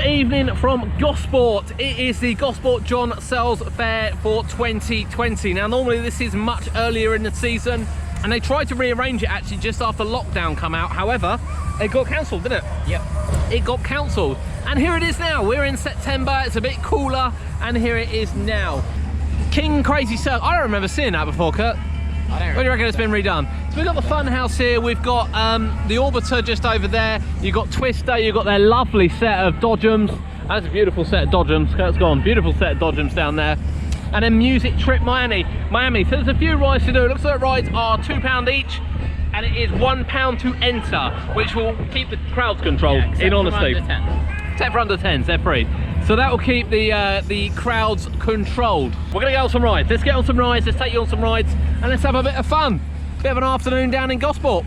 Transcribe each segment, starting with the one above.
evening from Gosport. It is the Gosport John Searles Fair for 2020. Now normally this is much earlier in the season and they tried to rearrange it actually just after lockdown come out. However, it got cancelled, didn't it? Yep. It got cancelled. And here it is now. We're in September, it's a bit cooler, and here it is now. King Crazy Circle. I don't remember seeing that before, Kurt. When do you reckon it's been redone? So we've got the fun house here, we've got the Orbitor just over there, you've got Twister, you've got their lovely set of Dodgems. That's a beautiful set of Dodgems, Kurt's gone, beautiful set of Dodgems down there. And then Music Trip Miami. So there's a few rides to do. It looks like rides are £2 each, and it is £1 to enter, which will keep the crowds controlled, in honesty. Except for under 10s, they're free. So that will keep the crowds controlled. We're gonna go on some rides. Let's get on some rides, let's take you on some rides, and let's have a bit of fun. Bit of an afternoon down in Gosport.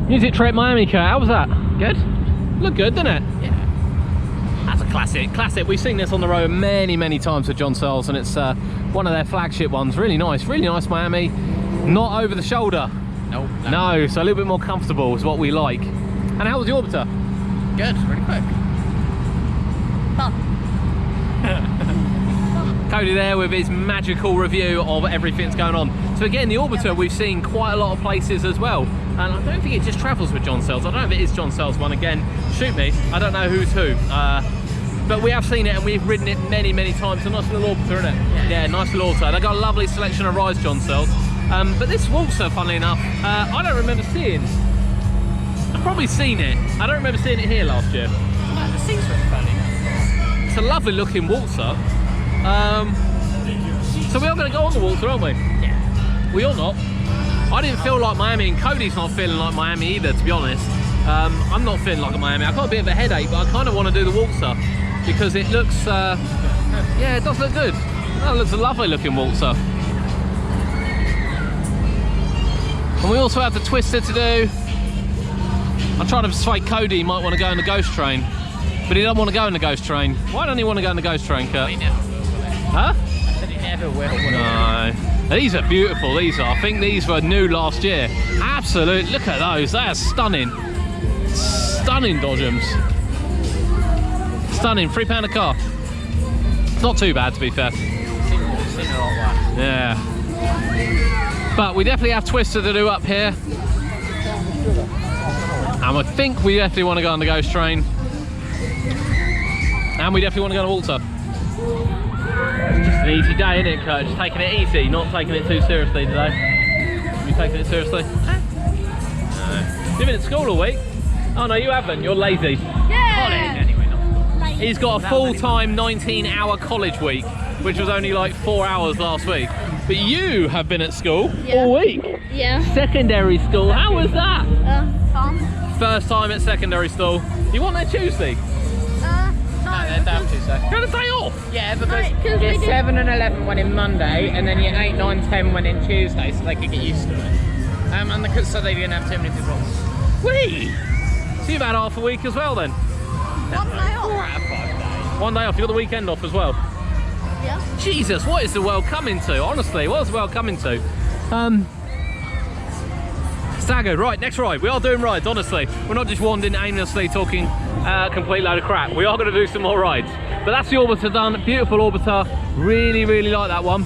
Music trip Miami, Kurt. How was that? Good? Looked good, didn't it? Yeah. That's a classic. Classic. We've seen this on the road many, many times with John Searles, and it's one of their flagship ones. Really nice Miami. Not over the shoulder. Nope. No, so a little bit more comfortable is what we like. And how was the Orbiter? Good, really quick. Cody there with his magical review of everything's going on. So again, the Orbitor we've seen quite a lot of places as well. And I don't think it just travels with John Searles. I don't know if it is John Searles one. Again, shoot me. I don't know who's who. But we have seen it and we've ridden it many, many times. A nice little Orbiter, isn't it? Yeah, nice little Orbiter. They've got a lovely selection of rides, John Searles. But this Waltzer, funnily enough, I don't remember seeing. I've probably seen it. I don't remember seeing it here last year. No, the seats were funny. It's a lovely looking Waltzer. So we are going to go on the Waltzer, aren't we? Yeah. We are not. I didn't feel like Miami, and Cody's not feeling like Miami either, to be honest. I'm not feeling like a Miami. I've got a bit of a headache, but I kind of want to do the Waltzer because it looks, yeah, it does look good. That looks a lovely looking Waltzer. And we also have the Twister to do. I'm trying to persuade Cody he might want to go in the Ghost Train, but he doesn't want to go in the Ghost Train. Why don't he want to go in the Ghost Train, Kurt? He never will. Huh? I said he never will. No. These are beautiful, these are. I think these were new last year. Absolute, look at those, they are stunning. Stunning Dodgems. Stunning, £3 a car. Not too bad, to be fair. Seen a lot worse. Yeah. But we definitely have Twister to do up here. And I think we definitely want to go on the Ghost Train. And we definitely want to go on the Waltzer. It's just an easy day, isn't it, Kurt? Just taking it easy, not taking it too seriously today. You taking it seriously? No. You've been at school all week? Oh no, you haven't. You're lazy. Yeah. College anyway, not Lazy. He's got a full-time 19-hour college week, which was only like 4 hours last week. But you have been at school all week. Yeah. Secondary school. How was that? Fun. First time at secondary school. You want that Tuesday? No, they're down Tuesday. You had a day off? Yeah, because No, 'cause we year did- 7 and 11 went in Monday, and then year 8, 9, 10 went in Tuesday, so they could get used to it. And because so they didn't have too many people. Whee! So you've had half a week as well then? 1 day off. 4 out of 5 days. 1 day off, you got the weekend off as well. Yeah. Jesus, what is the world coming to? Honestly, what is the world coming to? Staggered. Right, next ride. We are doing rides, honestly. We're not just wandering aimlessly talking complete load of crap. We are going to do some more rides. But that's the Orbiter done. Beautiful Orbiter. Really, really like that one.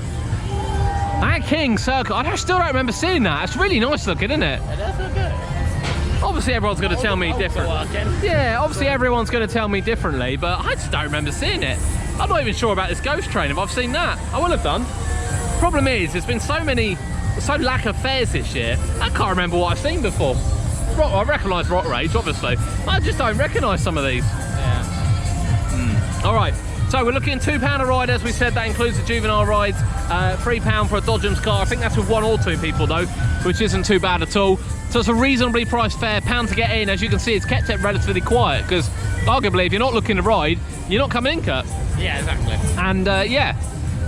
That King Circle. I still don't remember seeing that. It's really nice looking, isn't it? It does look good. Obviously, everyone's going to tell me different. Yeah, obviously, everyone's going to tell me differently, but I just don't remember seeing it. I'm not even sure about this ghost train if I've seen that. I will have done. Problem is, there's been so lack of fairs this year, I can't remember what I've seen before. I recognise Rock Rage, obviously. I just don't recognise some of these. Yeah. All right, so we're looking at £2 a ride, as we said. That includes the juvenile rides, £3 for a Dodgems car. I think that's with 1 or 2 people though, which isn't too bad at all. So it's a reasonably priced fare, £1 to get in. As you can see, it's kept it relatively quiet because arguably if you're not looking to ride, you're not coming in, Kurt. Yeah, exactly. And yeah,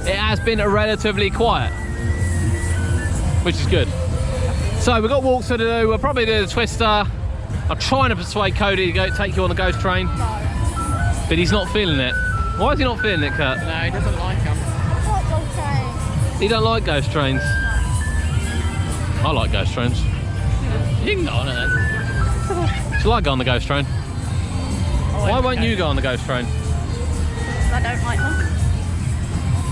it has been relatively quiet, which is good. So we've got Waltzer to do. We'll probably do the Twister. I'm trying to persuade Cody to take you on the ghost train, but he's not feeling it. Why is he not feeling it, Kurt? No, he doesn't like them. He don't like ghost trains. I like ghost trains. You can go on it then. Do you like going on the ghost train? Why won't you go on the ghost train? I don't like them.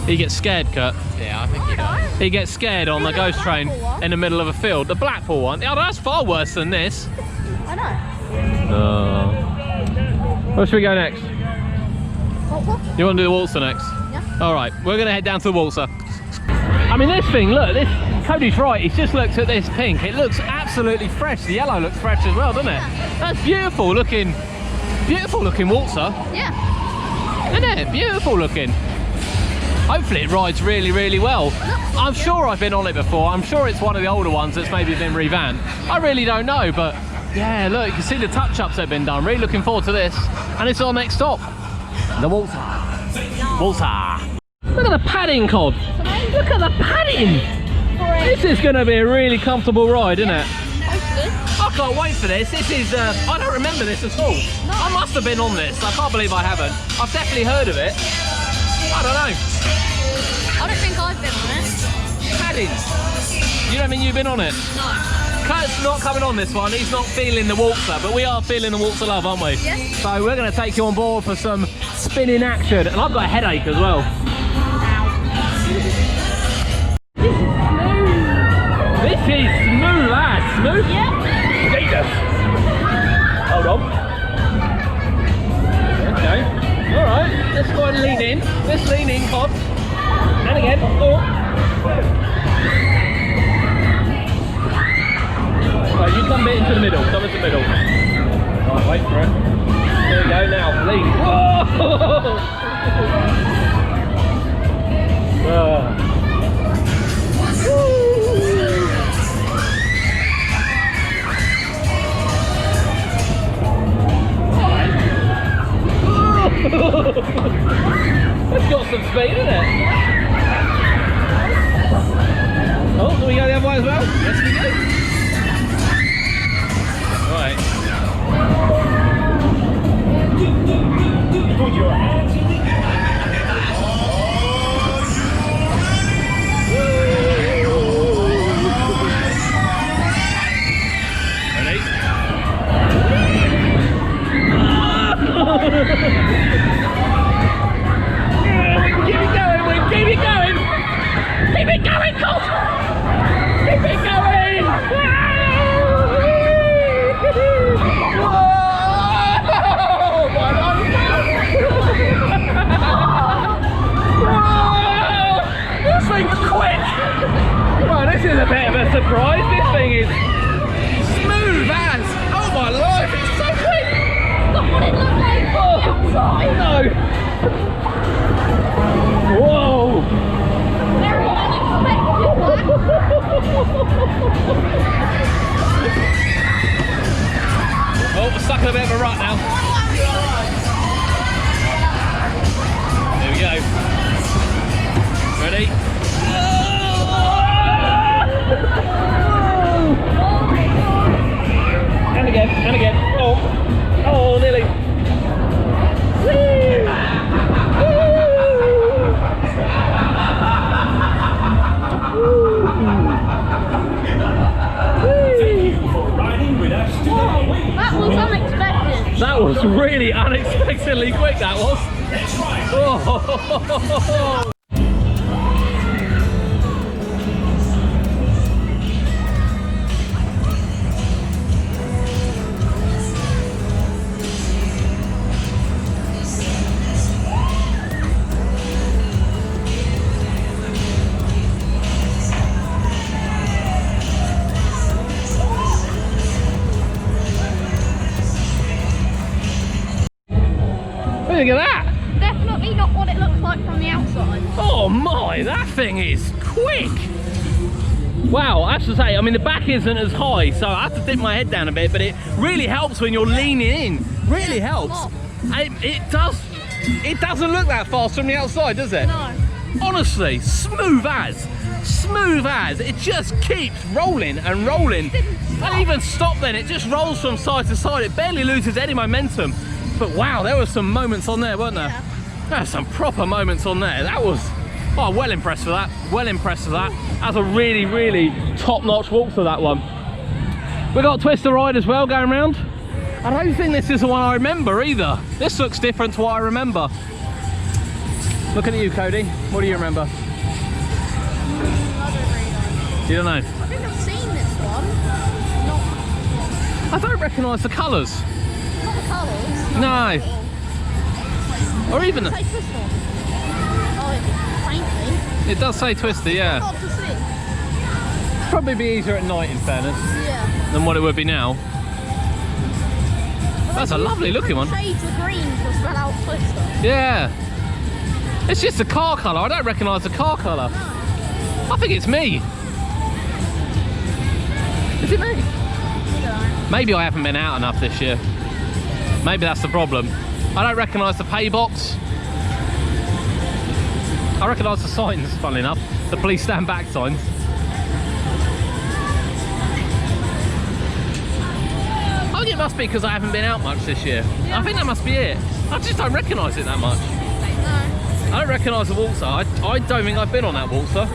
He gets scared, Kurt. Yeah, I think he does. He gets scared on the ghost train in the middle of a field. The Blackpool one. Oh, that's far worse than this. I know. Where should we go next? What? You want to do the Waltzer next? Yeah. All right, we're going to head down to the Waltzer. I mean, this thing, look, this. Cody's right, he's just looked at this pink. It looks absolutely fresh. The yellow looks fresh as well, doesn't it? That's beautiful looking Waltzer. Yeah. Isn't it? Beautiful looking. Hopefully it rides really, really well. I'm sure I've been on it before. I'm sure it's one of the older ones that's maybe been revamped. I really don't know, but yeah, look, you can see the touch-ups that have been done. Really looking forward to this. And it's our next stop. The Waltzer. Waltzer. Look at the padding, Cod. Look at the padding. This is going to be a really comfortable ride, isn't it? I can't wait for this. This is, I don't remember this at all. I must have been on this. I can't believe I haven't. I've definitely heard of it. I don't know. I don't think I've been on it. Padding. You don't mean you've been on it? No. Kurt's not coming on this one. He's not feeling the Waltzer, but we are feeling the Waltzer love, aren't we? Yes. So we're going to take you on board for some spinning action. And I've got a headache as well. This is smooth as smooth. Yeah. Jesus. Hold on. Okay. All right. Let's go and lean in. Let's lean in, Cod. And again. Oh. Right, you come a bit into the middle. Come into the middle. Right, wait for it. There we go. Now, lean. Whoa. It's got some speed, isn't it? Oh, do we go the other way as well? Yes, we do. Right. Put your hands in the air. Ready? Keep it going, Wing. Keep it going. Keep it going, Colt. Keep it going. Whoa! This thing's quick. Well, this is a bit of a surprise. This thing is smooth as. Oh my life! It's so quick. Look what it looks like from the outside. No. Whoa! Very unexpected. Oh, we're stuck in a bit of a rut now. There we go. Ready? And again, and again. Oh, oh, nearly. Whee! really unexpectedly quick, that was. Oh. Look at that! Definitely not what it looks like from the outside. Oh my, that thing is quick! Wow, I have to say, I mean the back isn't as high, so I have to dip my head down a bit, but it really helps when you're leaning in. Really helps. It doesn't look that fast from the outside, does it? No. Honestly, smooth as. Smooth as. It just keeps rolling and rolling. Don't even stop then, it just rolls from side to side. It barely loses any momentum. But wow, there were some moments on there, weren't there? Yeah. There were some proper moments on there. That was, oh, well impressed with that. Well impressed with that. That was a really, really top-notch Waltzer, that one. We got Twister Ride as well going round. I don't think this is the one I remember either. This looks different to what I remember. Looking at you, Cody. What do you remember? I don't really know. You don't know? I think I've seen this one. I don't recognise the colours. Not the colours. No. Or even Say Twister. Oh, faintly. it does say Twister, yeah. Hard to see. Probably be easier at night in fairness Yeah. than what it would be now. That's a lovely looking one. Shades of green to spell out Twister. Yeah. It's just a car colour. I don't recognise the car colour. I think it's me. Is it me? Maybe I haven't been out enough this year. Maybe that's the problem. I don't recognise the pay box. I recognise the signs, funnily enough. The please stand back signs. I think it must be because I haven't been out much this year. Yeah. I think that must be it. I just don't recognise it that much. No. I don't recognise the Waltzer. I don't think I've been on that Waltzer.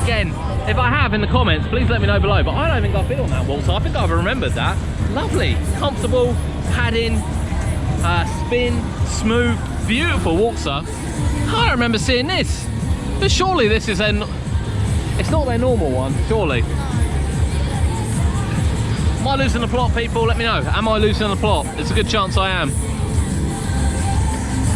Again, if I have in the comments, please let me know below. But I don't think I've been on that Waltzer. I think I've remembered that. Lovely, comfortable, padding, spin, smooth, beautiful Waltzer. I don't remember seeing this. But surely this is it's not their normal one, surely. Am I losing the plot, people? Let me know. Am I losing the plot? It's a good chance I am.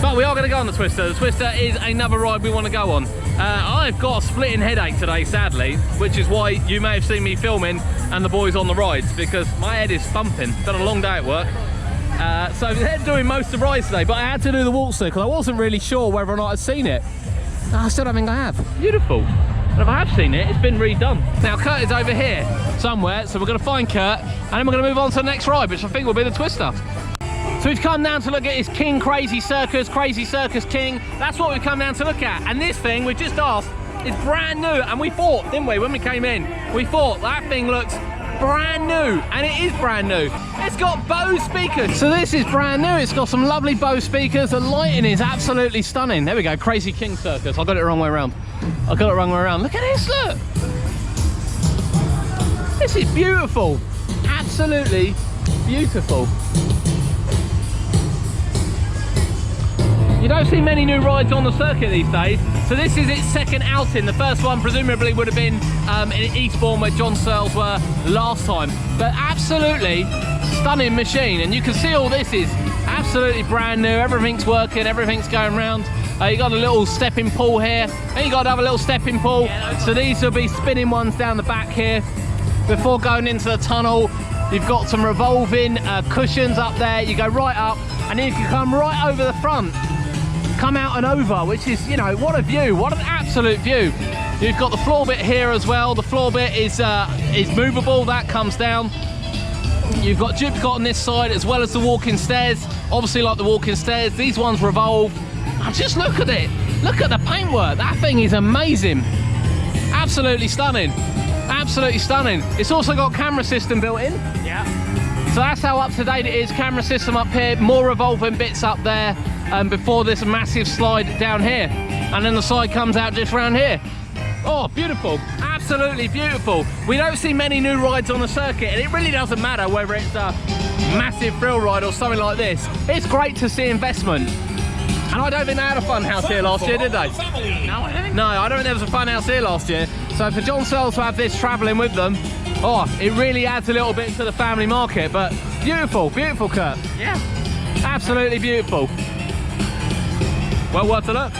But we are going to go on the Twister. The Twister is another ride we want to go on. I've got a splitting headache today, sadly, which is why you may have seen me filming and the boys on the rides, because my head is thumping. Done a long day at work. So they're doing most of the rides today, but I had to do the Waltzer because I wasn't really sure whether or not I'd seen it. I still don't think I have. Beautiful. And if I have seen it, it's been redone. Now Kurt is over here somewhere, so we're going to find Kurt, and then we're going to move on to the next ride, which I think will be the Twister. So we've come down to look at his King Crazy Circus King. That's what we've come down to look at. And this thing, we just asked, is brand new. And we thought, didn't we, when we came in? We thought that thing looks brand new, and it is brand new. It's got Bose speakers. So this is brand new. It's got some lovely Bose speakers. The lighting is absolutely stunning. There we go, Crazy King Circus. I got it the wrong way around. I got it the wrong way around. Look at this, look. This is beautiful. Absolutely beautiful. You don't see many new rides on the circuit these days, so this is its second outing. The first one presumably would have been in Eastbourne, where John Searles were last time. But absolutely stunning machine, and you can see all this is absolutely brand new. Everything's working, everything's going round. You got a little stepping pool here, and you got another little stepping pool. So these will be spinning ones down the back here. Before going into the tunnel, you've got some revolving cushions up there. You go right up, and then you can come right over the front. Come out and over, which is, you know, what a view, what an absolute view. You've got the floor bit here as well. The floor bit is movable, that comes down. You've got duplicate on this side as well as the walking stairs. Obviously, like the walking stairs, these ones revolve. And just look at it, look at the paintwork. That thing is amazing. Absolutely stunning, absolutely stunning. It's also got camera system built in. Yeah. So that's how up to date it is. Camera system up here, more revolving bits up there. Before this massive slide down here, and then the side comes out just round here. Oh, beautiful, absolutely beautiful. We don't see many new rides on the circuit, and it really doesn't matter whether it's massive thrill ride or something like this, it's great to see investment. And I don't think they had a fun house here last year, did they? No, I don't. No, I don't think there was a fun house here last year. So for John Searles to have this travelling with them, oh, it really adds a little bit to the family market. But beautiful, beautiful, Kurt. Yeah. Absolutely beautiful. Well worth a look.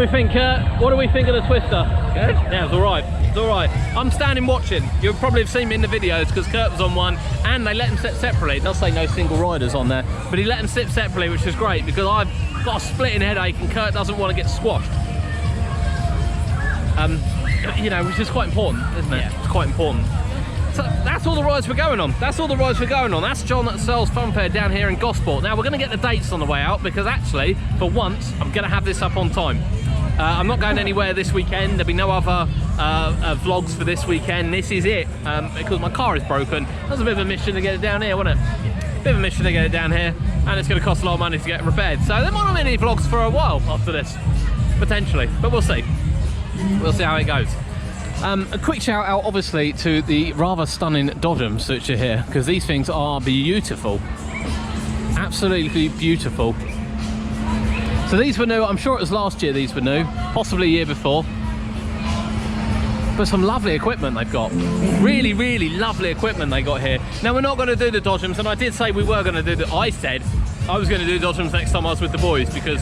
we think, Kurt? What do we think of the Twister? Good. Yeah, it's alright. It's alright. I'm standing watching. You'll probably have seen me in the videos because Kurt was on one and they let him sit separately. It does say no single riders on there, but he let them sit separately, which is great because I've got a splitting headache and Kurt doesn't want to get squashed. You know, which is quite important, isn't it? Yeah. It's quite important. So that's all the rides we're going on. That's all the rides we're going on. That's John Searles Fun Fair down here in Gosport. Now we're going to get the dates on the way out because actually, for once, I'm going to have this up on time. I'm not going anywhere this weekend. There'll be no other vlogs for this weekend. This is it because my car is broken. That's a bit of a mission to get it down here, wasn't it? A bit of a mission to get it down here, and it's going to cost a lot of money to get it repaired. So there might not be any vlogs for a while after this, potentially, but we'll see. We'll see how it goes. A quick shout out obviously to the rather stunning Dodgems which are here because these things are beautiful, absolutely beautiful. So these were new. I'm sure it was last year these were new, possibly a year before, but some lovely equipment they've got. Really, really lovely equipment they got here. Now we're not going to do the Dodgems, and I did say we were going to do the, I said I was going to do Dodgems next time I was with the boys because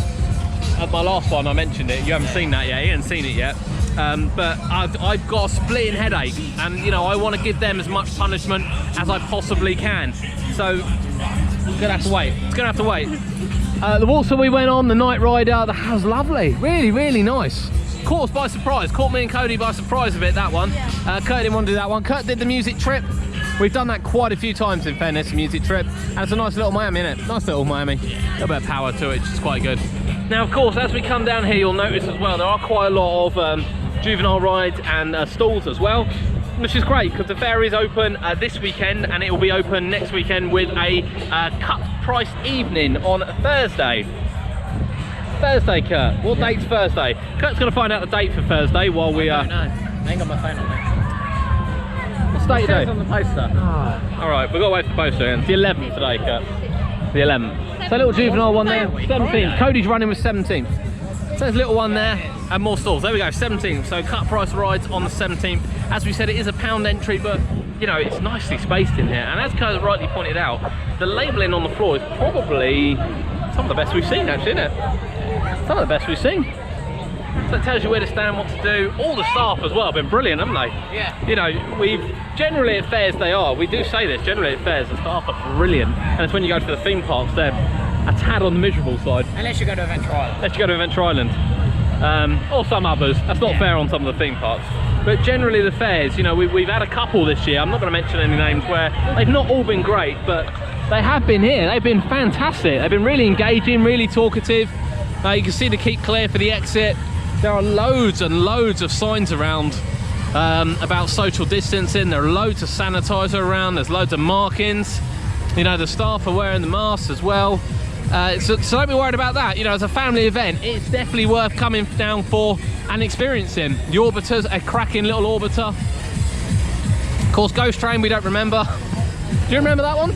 at my last one I mentioned it. You haven't seen that yet, you haven't seen it yet. But I've got a splitting headache and you know I want to give them as much punishment as I possibly can, so I'm gonna have to wait. It's gonna have to wait. The Waltzer we went on, the Night Rider, that was lovely, really, really nice. Caught us by surprise, caught me and Cody by surprise a bit, that one. Kurt didn't want to do that one. Kurt did the music trip. We've done that quite a few times in fairness, the music trip, and it's a nice little Miami, isn't it? Nice little Miami. A little bit of power to it, which is quite good. Now of course as we come down here you'll notice as well there are quite a lot of juvenile rides and stalls as well, which is great because the fair is open this weekend and it will be open next weekend with a cut price evening on Thursday. Thursday, Kurt. What date's Thursday? Kurt's going to find out the date for Thursday while we I don't know. I ain't got my phone on me. What's the date today? It's on the poster. Oh. Alright, we've got to wait for the poster again. It's the 11th today, Kurt. The 11th. So a little juvenile one there. 17th. Cody's running with 17th. So there's a little one there and more stalls. There we go, 17th. So cut price rides on the 17th. As we said, it is a £1 entry, but you know, it's nicely spaced in here. And as Kurt rightly pointed out, the labelling on the floor is probably some of the best we've seen, actually, isn't it? Some of the best we've seen. So it tells you where to stand, what to do. All the staff as well have been brilliant, haven't they? Yeah. You know, we've generally at fairs they are. We do say this, generally at fairs the staff are brilliant. And it's when you go to the theme parks, they're a tad on the miserable side. Unless you go to Adventure Island. Unless you go to Adventure Island. Or some others. That's not fair on some of the theme parks. But generally the fairs, you know, we've had a couple this year. I'm not going to mention any names where they've not all been great, but they have been here. They've been fantastic. They've been really engaging, really talkative. You can see the keep clear for the exit. There are loads and loads of signs around about social distancing. There are loads of sanitizer around. There's loads of markings. You know, the staff are wearing the masks as well. So don't be worried about that. You know, as a family event, it's definitely worth coming down for and experiencing. The Orbitor's a cracking little Orbitor. Of course, Ghost Train, we don't remember. Do you remember that one?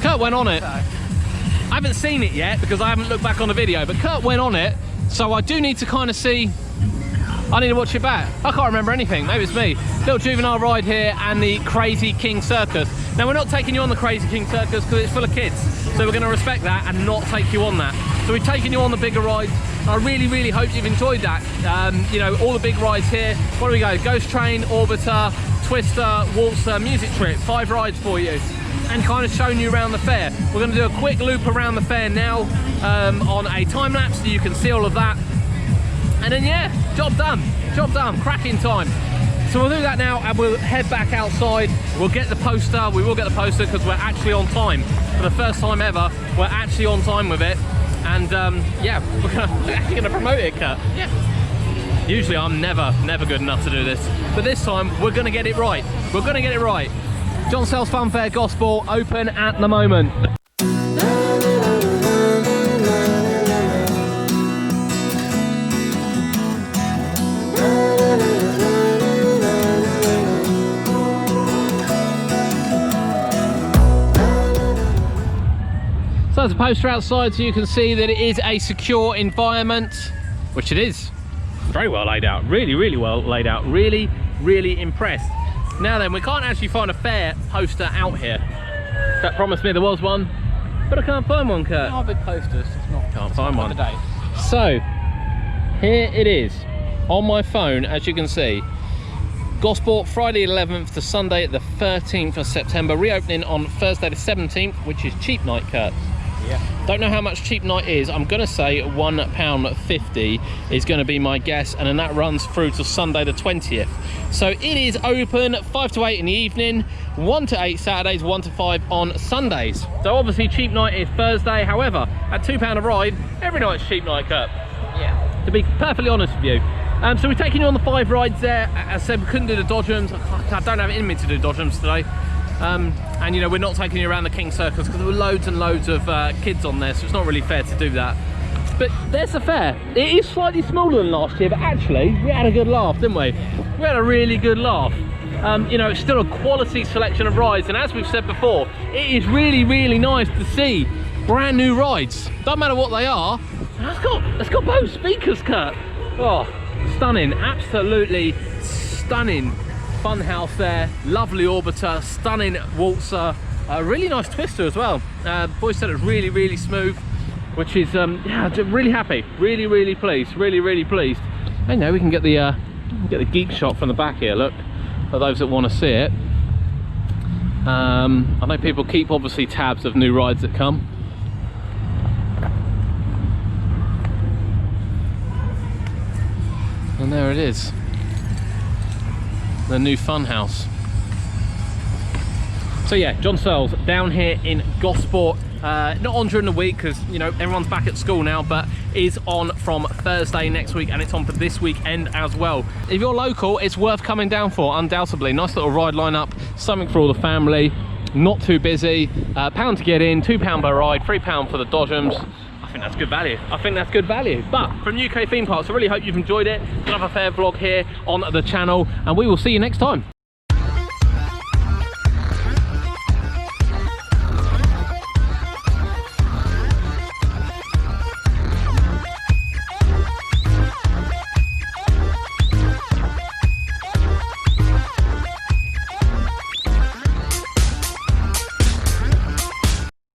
Kurt went on it. I haven't seen it yet because I haven't looked back on the video, but Kurt went on it, so I do need to kind of see. I need to watch it back. I can't remember anything. Maybe it's me. Little juvenile ride here and the Crazy King Circus. Now we're not taking you on the Crazy King Circus because it's full of kids, so we're going to respect that and not take you on that. So we've taken you on the bigger rides. I really, really hope you've enjoyed that. You know, all the big rides here. What do we go? Ghost Train, Orbitor, Twister, Waltzer, Music Trip. 5 rides for you. And kind of showing you around the fair. We're going to do a quick loop around the fair now on a time lapse so you can see all of that. And then yeah, job done, cracking time. So we'll do that now and we'll head back outside. We'll get the poster, we will get the poster because we're actually on time. For the first time ever, we're actually on time with it. And yeah, we're actually going to promote it, Kurt. Yeah. Usually I'm never good enough to do this. But this time, we're going to get it right. We're going to get it right. John Searles Fun Fair Gosport, open at the moment. So there's a poster outside so you can see that it is a secure environment, which it is. Very well laid out, really well laid out, really impressed. Now then, we can't actually find a fair poster out here. That promised me there was one, but I can't find one, Kurt. Not big posters, it's not. Can't find one. Today. So, here it is on my phone, as you can see. Gosport, Friday 11th to Sunday the 13th of September, reopening on Thursday the 17th, which is cheap night, Kurt. Yeah. Don't know how much cheap night is. I'm gonna say £1.50 is gonna be my guess, and then that runs through to Sunday the 20th. So it is open 5 to 8 in the evening, 1 to 8 Saturdays, 1 to 5 on Sundays. So obviously cheap night is Thursday. However, at £2 a ride, every night's cheap night, Kurt. Yeah. To be perfectly honest with you. So we're taking you on the 5 rides there. As I said, we couldn't do the Dodgems. I don't have it in me to do Dodgems today. And you know, we're not taking you around the King Circus because there were loads and loads of kids on there, so it's not really fair to do that. But there's the fair. It is slightly smaller than last year, but actually we had a good laugh, didn't we? We had a really good laugh. You know, it's still a quality selection of rides, and as we've said before, it is really, really nice to see brand new rides. Don't matter what they are. It's got both speakers, Kurt. Oh, stunning, absolutely stunning fun house there. Lovely Orbiter, stunning Waltzer, a really nice Twister as well. Boys said it was really, really smooth, which is yeah, really happy, really, really pleased, really, really pleased. And now we can get the geek shot from the back here. Look, for those that want to see it. I know people keep obviously tabs of new rides that come. And there it is, the new fun house. So yeah, John Searles down here in Gosport, not on during the week because you know everyone's back at school now, but is on from Thursday next week, and it's on for this weekend as well. If you're local, it's worth coming down for, undoubtedly. Nice little ride lineup, something for all the family, not too busy. £1 to get in, £2 per ride, £3 for the Dodgems. I think that's good value. I think that's good value. But from UK Theme Parks, I really hope you've enjoyed it. Another fair vlog here on the channel, and we will see you next time.